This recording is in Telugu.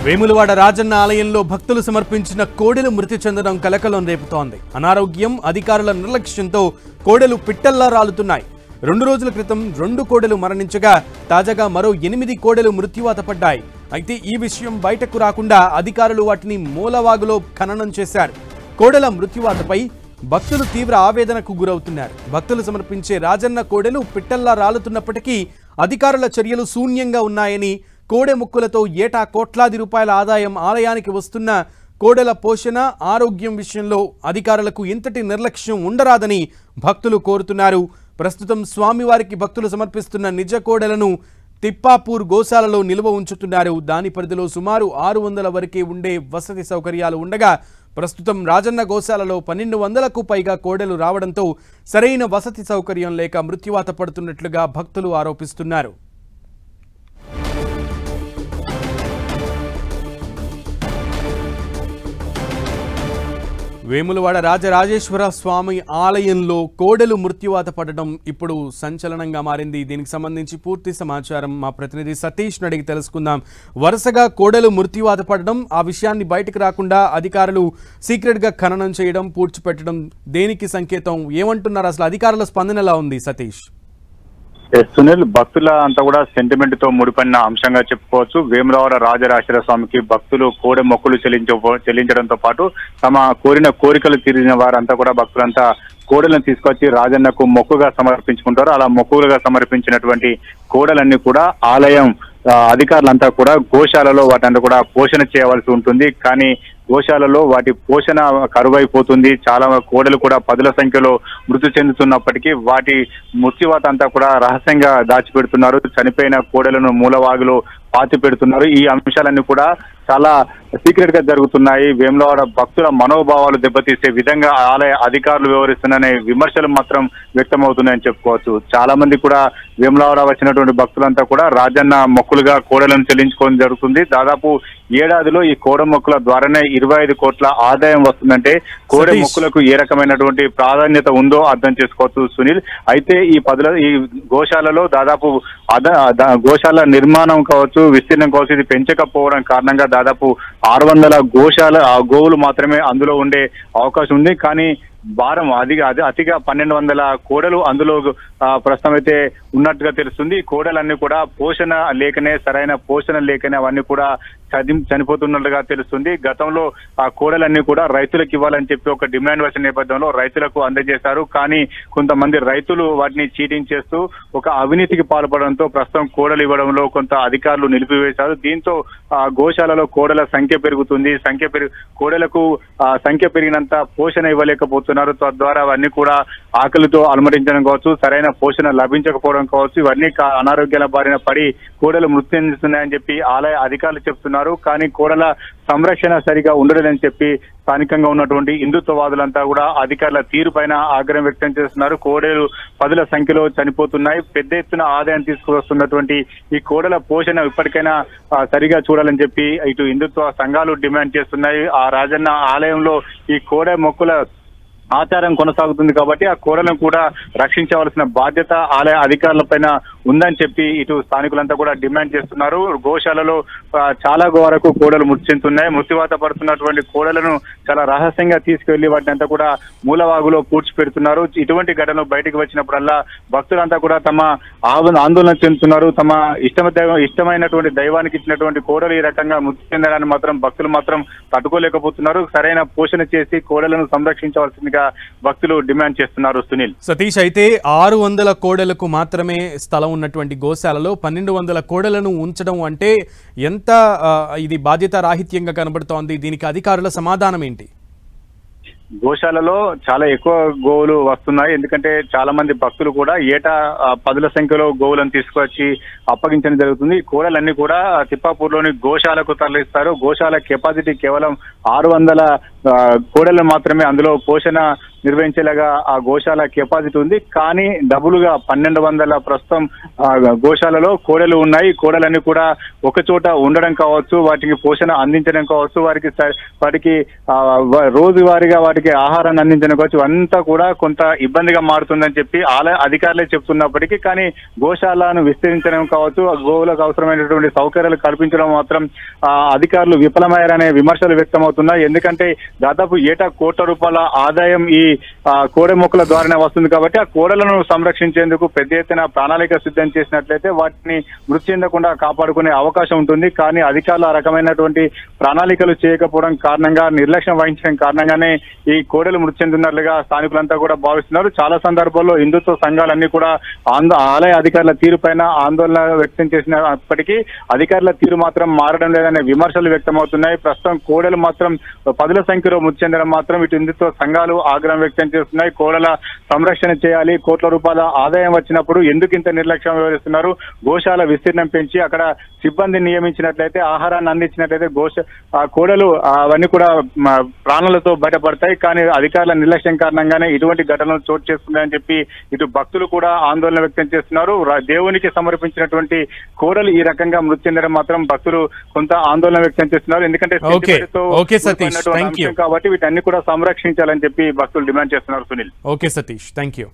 వేములవాడ రాజన్న ఆలయంలో భక్తులు సమర్పించిన కోడెలు మృతి చెందడం కలకలం రేపుతోంది. అనారోగ్యం, అధికారుల నిర్లక్ష్యంతో కోడెలు పిట్టల్లా రాలుతున్నాయి. 2 రోజుల క్రితం 2 కోడెలు మరణించగా తాజాగా మరో 8 కోడెలు మృత్యువాత పడ్డాయి. అయితే ఈ విషయం బయటకు రాకుండా అధికారులు వాటిని మూలవాగులో ఖననం చేశారు. కోడెల మృత్యువాతపై భక్తులు తీవ్ర ఆవేదనకు గురవుతున్నారు. భక్తులు సమర్పించే రాజన్న కోడెలు పిట్టల్లా రాలుతున్నప్పటికీ అధికారుల చర్యలు శూన్యంగా ఉన్నాయని, కోడె ముక్కులతో ఏటా కోట్లాది రూపాయల ఆదాయం ఆలయానికి వస్తున్న కోడెల పోషణ, ఆరోగ్యం విషయంలో అధికారులకు ఇంతటి నిర్లక్ష్యం ఉండరాదని భక్తులు కోరుతున్నారు. ప్రస్తుతం స్వామివారికి భక్తులు సమర్పిస్తున్న నిజ కోడెలను తిప్పాపూర్ గోశాలలో నిల్వ ఉంచుతున్నారు. దాని పరిధిలో సుమారు 600 వరకే ఉండే వసతి సౌకర్యాలు ఉండగా ప్రస్తుతం రాజన్న గోశాలలో 1200కు పైగా కోడెలు రావడంతో సరైన వసతి సౌకర్యం లేక మృత్యువాత పడుతున్నట్లుగా భక్తులు ఆరోపిస్తున్నారు. వేములవాడ రాజరాజేశ్వర స్వామి ఆలయంలో కోడెలు మృత్యువాత పడడం ఇప్పుడు సంచలనంగా మారింది. దీనికి సంబంధించి పూర్తి సమాచారం మా ప్రతినిధి సతీష్ అడిగి తెలుసుకుందాం. వరుసగా కోడెలు మృత్యువాత పడడం, ఆ విషయాన్ని బయటకు రాకుండా అధికారులు సీక్రెట్గా ఖననం చేయడం, పూడ్చిపెట్టడం దేనికి సంకేతం? ఏమంటున్నారు? అసలు అధికారుల స్పందన ఎలా ఉంది సతీష్? సునీల్, భక్తుల అంతా కూడా సెంటిమెంట్ తో ముడిపడిన అంశంగా చెప్పుకోవచ్చు. వేములవాడ రాజరాజేశ్వర స్వామికి భక్తులు కోడె మొక్కులు చెల్లించడంతో పాటు తమ కోరిన కోరికలు తీరిన వారంతా కూడా భక్తులంతా కోడెలను తీసుకొచ్చి రాజన్నకు మొక్కుగా సమర్పించుకుంటారు. అలా మొక్కులుగా సమర్పించినటువంటి కోడలన్నీ కూడా ఆలయం అధికారులంతా కూడా గోశాలలో వాటంతా కూడా పోషణ చేయవలసి ఉంటుంది. కానీ గోశాలలో వాటి పోషణ కరువైపోతుంది. చాలా కోడలు కూడా 10ల సంఖ్యలో మృతి చెందుతున్నప్పటికీ వాటి మృత్యువాత అంతా కూడా రహస్యంగా దాచిపెడుతున్నారు. చనిపోయిన కోడలను మూలవాగులో పాతి పెడుతున్నారు. ఈ అంశాలన్నీ కూడా చాలా సీక్రెట్ గా జరుగుతున్నాయి. వేములవాడ భక్తుల మనోభావాలు దెబ్బతీసే విధంగా ఆలయ అధికారులు వ్యవహరిస్తున్నారనే విమర్శలు మాత్రం వ్యక్తమవుతున్నాయని చెప్పుకోవచ్చు. చాలా మంది కూడా వేములవాడ వచ్చినటువంటి భక్తులంతా కూడా రాజన్న మొక్కులుగా కోడలను చెల్లించుకోవడం జరుగుతుంది. దాదాపు ఏడాదిలో ఈ కోడ మొక్కుల ద్వారానే 25 కోట్ల ఆదాయం వస్తుందంటే కోడె మొక్కులకు ఏ రకమైనటువంటి ప్రాధాన్యత ఉందో అర్థం చేసుకోవచ్చు సునీల్. అయితే ఈ గోశాలలో దాదాపు గోశాల నిర్మాణం కావచ్చు, విస్తీర్ణం కావచ్చు, ఇది పెంచకపోవడం కారణంగా దాదాపు 600 గోవులు మాత్రమే అందులో ఉండే అవకాశం ఉంది. కానీ భారం అతిగా 1200 కోడలు అందులో ప్రస్తుతం అయితే ఉన్నట్టుగా తెలుస్తుంది. కోడలన్నీ కూడా పోషణ లేకనే, సరైన పోషణ లేకనే అవన్నీ కూడా చనిపోతున్నట్లుగా తెలుస్తుంది. గతంలో ఆ కోడలన్నీ కూడా రైతులకు ఇవ్వాలని చెప్పి ఒక డిమాండ్ వచ్చిన నేపథ్యంలో రైతులకు అందజేశారు. కానీ కొంతమంది రైతులు వాటిని చీటింగ్ చేస్తూ ఒక అవినీతికి పాల్పడడంతో ప్రస్తుతం కోడలు ఇవ్వడంలో కొంత అధికారులు నిలిపివేశారు. దీంతో గోశాలలో కోడల సంఖ్య పెరుగుతుంది. కోడలకు సంఖ్య పెరిగినంత పోషణ ఇవ్వలేకపోతున్నారు. తద్వారా అవన్నీ కూడా ఆకలితో అలమటించడం కావచ్చు, సరైన పోషణ లభించకపోవడం కావచ్చు, ఇవన్నీ అనారోగ్యాల బారిన పడి కోడలు మృతి చెందుతున్నాయని చెప్పి ఆలయ అధికారులు చెప్తున్నారు. కానీ కోడల సంరక్షణ సరిగా ఉండలేదని చెప్పి స్థానికంగా ఉన్నటువంటి హిందుత్వవాదులంతా కూడా అధికారుల తీరు పైన ఆగ్రహం వ్యక్తం చేస్తున్నారు. కోడలు 10ల సంఖ్యలో చనిపోతున్నాయి. పెద్ద ఎత్తున ఆదాయం తీసుకువస్తున్నటువంటి ఈ కోడల పోషణ ఇప్పటికైనా సరిగా చూడాలని చెప్పి ఇటు హిందుత్వ సంఘాలు డిమాండ్ చేస్తున్నాయి. ఆ రాజన్న ఆలయంలో ఈ కోడె మొక్కుల ఆచారం కొనసాగుతుంది కాబట్టి ఆ కోడలను కూడా రక్షించవలసిన బాధ్యత ఆలయ అధికారుల పైన ఉందని చెప్పి ఇటు స్థానికులంతా కూడా డిమాండ్ చేస్తున్నారు. గోశాలలో చాలా వరకు కోడలు మృతి చెందుతున్నాయి. మృత్యువాత పడుతున్నటువంటి కోడలను చాలా రహస్యంగా తీసుకువెళ్లి వాటిని అంతా కూడా మూలవాగులో పూడ్చిపెడుతున్నారు. ఇటువంటి ఘటనలు బయటకు వచ్చినప్పుడల్లా భక్తులంతా కూడా తమ ఆందోళన చెందుతున్నారు. తమ ఇష్టమైనటువంటి దైవానికి ఇచ్చినటువంటి కోడలు ఈ రకంగా మృతి చెందడాన్ని మాత్రం భక్తులు మాత్రం తట్టుకోలేకపోతున్నారు. సరైన పోషణ చేసి కోడలను సంరక్షించవలసిందిగా భక్తులు డిమాండ్ చేస్తున్నారు. సునీల్, సతీష్, అయితే 600 కోడలకు మాత్రమే స్థలం ఉన్నటువంటి గోశాలలో 1200 కోడలను ఉంచడం అంటే ఎంత ఇది బాధ్యత రాహిత్యంగా కనబడుతోంది? దీనికి అధికారుల సమాధానం ఏంటి? గోశాలలో చాలా ఎక్కువ గోవులు వస్తున్నాయి. ఎందుకంటే చాలా మంది భక్తులు కూడా ఏటా 10ల సంఖ్యలో గోవులను తీసుకొచ్చి అప్పగించడం జరుగుతుంది. ఈ కోడలన్నీ కూడా తిప్పాపూర్లోని గోశాలకు తరలిస్తారు. గోశాల కెపాసిటీ కేవలం 600 కోడలు మాత్రమే అందులో పోషణ నిర్వహించేలాగా ఆ గోశాల కెపాసిటీ ఉంది. కానీ డబులుగా 1200 ప్రస్తుతం గోశాలలో కోడలు ఉన్నాయి. కోడలన్నీ కూడా ఒక చోట ఉండడం కావచ్చు, వాటికి పోషణ అందించడం కావచ్చు, వాటికి రోజువారీగా వాటికి ఆహారాన్ని అందించడం కావచ్చు, అంతా కూడా కొంత ఇబ్బందిగా మారుతుందని చెప్పి అధికారులే చెప్తున్నప్పటికీ కానీ గోశాలను విస్తరించడం కావచ్చు, గోవులకు అవసరమైనటువంటి సౌకర్యాలు కల్పించడం మాత్రం అధికారులు విఫలమయ్యారనే విమర్శలు వ్యక్తమవుతున్నాయి. ఎందుకంటే దాదాపు ఏటా ₹1,00,00,000 ఆదాయం ఈ కోడె మొక్కల ద్వారానే వస్తుంది కాబట్టి ఆ కోడలను సంరక్షించేందుకు పెద్ద ఎత్తున ప్రణాళిక సిద్ధం చేసినట్లయితే వాటిని మృతి చెందకుండా కాపాడుకునే అవకాశం ఉంటుంది. కానీ అధికారులు ఆ రకమైనటువంటి ప్రణాళికలు చేయకపోవడం కారణంగా, నిర్లక్ష్యం వహించడం కారణంగానే ఈ కోడలు మృతి చెందుతున్నట్లుగా స్థానికులంతా కూడా భావిస్తున్నారు. చాలా సందర్భాల్లో హిందుత్వ సంఘాలన్నీ కూడా ఆలయ అధికారుల తీరు పైన ఆందోళన వ్యక్తం చేసినప్పటికీ అధికారుల తీరు మాత్రం మారడం లేదనే విమర్శలు వ్యక్తమవుతున్నాయి. ప్రస్తుతం కోడలు మాత్రం 10ల సంఖ్యలో మృతి చెందడం మాత్రం ఇటు హిందుత్వ సంఘాలు ఆగ్రహం వ్యక్తం చేస్తున్నాయి. కోడల సంరక్షణ చేయాలి, ₹1,00,00,000 ఆదాయం వచ్చినప్పుడు ఎందుకు ఇంత నిర్లక్ష్యం వ్యవహరిస్తున్నారు? గోశాల విస్తీర్ణం పెంచి అక్కడ సిబ్బందిని నియమించినట్లయితే, ఆహారాన్ని అందించినట్లయితే కోడలు అవన్నీ కూడా ప్రాణాలతో బయటపడతాయి. కానీ అధికారుల నిర్లక్ష్యం కారణంగానే ఇటువంటి ఘటనలు చోటు చేసుకున్నాయని చెప్పి ఇటు భక్తులు కూడా ఆందోళన వ్యక్తం చేస్తున్నారు. దేవునికి సమర్పించినటువంటి కోడలు ఈ రకంగా మృతి చెందడం మాత్రం భక్తులు కొంత ఆందోళన వ్యక్తం చేస్తున్నారు. ఎందుకంటే కాబట్టి వీటన్ని కూడా సంరక్షించాలని చెప్పి భక్తులు డిమాండ్ చేస్తున్నారు. Sunil. Okay Satish, thank you.